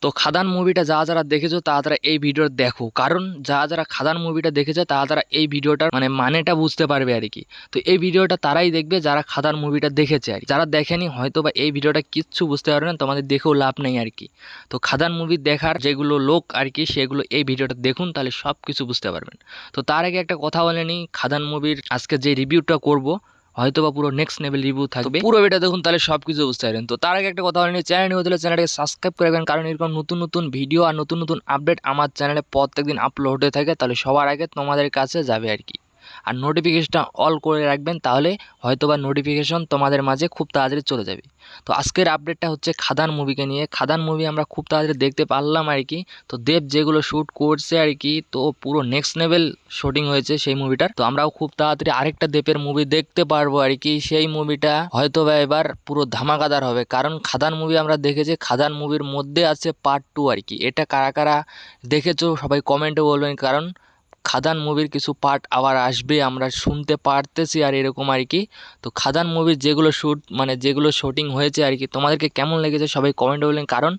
তো খাদান মুভিটা যারা যারা দেখেছো তারা তারা এই ভিডিওটা দেখো, কারণ যারা যারা খাদান মুভিটা দেখেছে তারা তারা এই ভিডিওটার মানেটা বুঝতে পারবে আর কি। তো এই ভিডিওটা তারাই দেখবে যারা খাদান মুভিটা দেখেছে আর কি। যারা দেখেনি হয়তো বা এই ভিডিওটা কিচ্ছু বুঝতে পারবে না, তোমাদের দেখেও লাভ নেই আর কি। তো খাদান মুভি দেখার যেগুলো লোক আর কি সেগুলো এই ভিডিওটা দেখুন, তাহলে সব কিছু বুঝতে পারবেন। তো তার আগে একটা কথা বলে নিই, খাদান মুভির আজকে যে রিভিউটা করব হয়তো বা পুরো নেক্সট লেভেল রিভিউ থাকবে, পুরো ভিডিও দেখুন তাহলে সবকিছু বুঝতে পারবেন। তো তার আগে একটা কথা বলে নিই, চ্যানেল নিয়ে হলে চ্যানেলটাকে সাবস্ক্রাইব করে রাখবেন, কারণ এরকম নতুন নতুন ভিডিও আর নতুন নতুন আপডেট আমার চ্যানেলে প্রত্যেকদিন আপলোড হতে থাকে, তাহলে সবার আগে তোমাদের কাছে যাবে আর কি। আর নোটিফিকেশনটা অল করে রাখবেন, তাহলে হয়তোবা নোটিফিকেশন তোমাদের মাঝে খুব তাড়াতাড়ি চলে যাবে। তো আজকের আপডেটটা হচ্ছে খাদান মুভিকে নিয়ে। খাদান মুভি আমরা খুব তাড়াতাড়ি দেখতে পারলাম আর কি। তো দেব যেগুলো শ্যুট করছে আর কি, তো পুরো নেক্সট লেভেল শুটিং হয়েছে সেই মুভিটার। তো আমরাও খুব তাড়াতাড়ি আরেকটা দেবের মুভি দেখতে পারবো আর কি। সেই মুভিটা হয়তোবা এবার পুরো ধামাকাদার হবে, কারণ খাদান মুভি আমরা দেখেছি, খাদান মুভির মধ্যে আছে পার্ট 2 আর কি। এটা কারা কারা দেখেছো সবাই কমেন্টে বলবেন, কারণ খাদান মুভির কিছু পার্ট আবার আসবে আমরা শুনতে পারতেছি আর এরকম আর কি। তো খাদান মুভির যেগুলো যেগুলো শুটিং হয়েছে আর কি, তোমাদেরকে কেমন লেগেছে সবাই কমেন্টে বললেন, কারণ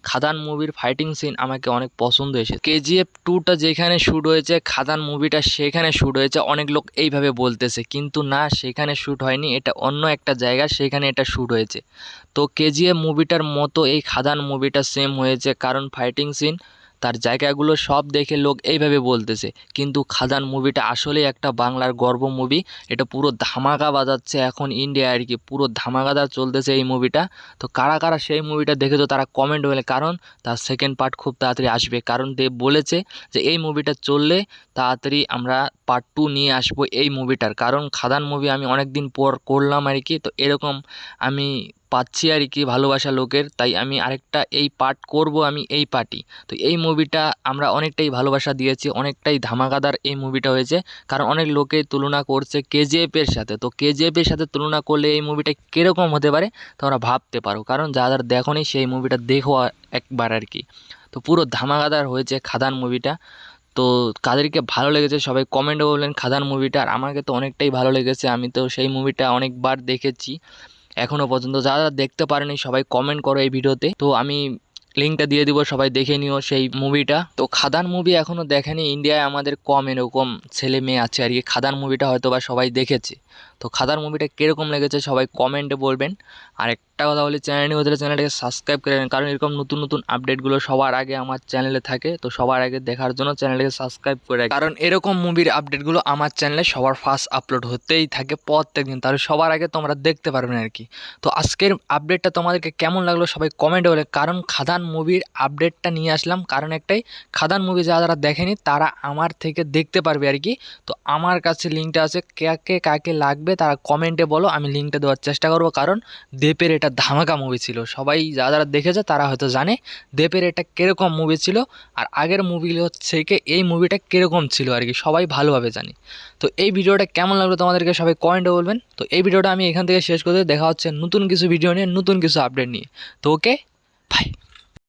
খাদান মুভির ফাইটিং সিন আমাকে অনেক পছন্দ এসেছে। কেজিএফ 2টা যেখানে শ্যুট হয়েছে, খাদান মুভিটা সেখানে শ্যুট হয়েছে। অনেক লোক এইভাবে বলতেছে, কিন্তু না, সেখানে শ্যুট হয়নি, এটা অন্য একটা জায়গা, সেখানে এটা শ্যুট হয়েছে। তো কেজিএফ মুভিটার মতো এই খাদান মুভিটা সেম হয়েছে, কারণ ফাইটিং সিন তার জায়গাগুলো সব দেখে লোক এইভাবে বলতেছে, কিন্তু খাদান মুভিটা আসলেই একটা বাংলার গর্ব মুভি। এটা পুরো ধামাকা বাজাচ্ছে এখন ইন্ডিয়া আর কি, পুরো ধামাকাদার চলতেছে এই মুভিটা। তো কারা কারা সেই মুভিটা দেখেছো তারা কমেন্ট বলে, কারণ তার সেকেন্ড পার্ট খুব তাড়াতাড়ি আসবে, কারণ দেব বলেছে যে এই মুভিটা চললে তাড়াতাড়ি আমরা পার্ট 2 নিয়ে আসবো এই মুভিটার। কারণ খাদান মুভি আমি অনেক দিন পর করলাম আর কি, তো এরকম আমি পাচ্ছি আর কি ভালোবাসা লোকের, তাই আমি আরেকটা এই পার্ট করব আমি এই পার্টি। তো এই মুভিটা আমরা অনেকটাই ভালোবাসা দিয়েছি, অনেকটাই ধামাকাদার এই মুভিটা হয়েছে, কারণ অনেক লোকে তুলনা করছে কেজিএফের সাথে। তো কেজিএফের সাথে তুলনা করলে এই মুভিটা কীরকম হতে পারে তোমরা ভাবতে পারো, কারণ যারা দেখোনি সেই মুভিটা দেখো একবার আর কি। তো পুরো ধামাকাদার হয়েছে খাদান মুভিটা। তো কাদেরকে ভালো লেগেছে সবাই কমেন্টে বললেন খাদান মুভিটা, আর আমাকে তো অনেকটাই ভালো লেগেছে, আমি তো সেই মুভিটা অনেকবার দেখেছি এখনও পর্যন্ত। যারা দেখতে পারেনি সবাই কমেন্ট করো এই ভিডিওতে, তো আমি লিঙ্কটা দিয়ে দিব, সবাই দেখে নিও সেই মুভিটা। তো খাদান মুভি এখনও দেখেনি, ইন্ডিয়ায় আমাদের কম এরকম ছেলে মেয়ে আছে আর কি খাদান মুভিটা হয়তো বা সবাই দেখেছে। তো খাদান মুভিটা কীরকম লেগেছে সবাই কমেন্টে বলবেন। আর একটা কথা বলি, চ্যানেলটি হতে চ্যানেলটাকে সাবস্ক্রাইব করে নেন, কারণ এরকম নতুন নতুন আপডেটগুলো সবার আগে আমার চ্যানেলে থাকে। তো সবার আগে দেখার জন্য চ্যানেলটাকে সাবস্ক্রাইব করে রাখেন, কারণ এরকম মুভির আপডেটগুলো আমার চ্যানেলে সবার ফার্স্ট আপলোড হতেই থাকে প্রত্যেক দিন, তাহলে সবার আগে তোমরা দেখতে পারবেন আর কি। তো আজকের আপডেটটা তোমাদেরকে কেমন লাগলো সবাই কমেন্টে বলে, কারণ খাদান মুভির আপডেটটা নিয়ে আসলাম কারণ একটাই, খাদান মুভি যারা যারা দেখেনি তারা আমার থেকে দেখতে পারবে আর কি। তো আমার কাছে লিঙ্কটা আছে, কাকে কাকে লাগবে তারা কমেন্টে বলো, আমি লিঙ্কটা দেওয়ার চেষ্টা করবো, কারণ দেবের এটা ধামাকা মুভি ছিল। সবাই যারা যারা দেখেছে তারা হয়তো জানে দেবের এটা কীরকম মুভি ছিল, আর আগের মুভিগুলো থেকে এই মুভিটা কীরকম ছিল আর কি, সবাই ভালোভাবে জানে। তো এই ভিডিওটা কেমন লাগলো তোমাদেরকে সবাই কমেন্টে বলবেন। তো এই ভিডিওটা আমি এখান থেকে শেষ করে দেখা হচ্ছে নতুন কিছু ভিডিও নিয়ে, নতুন কিছু আপডেট নিয়ে। তো ওকে, বাই।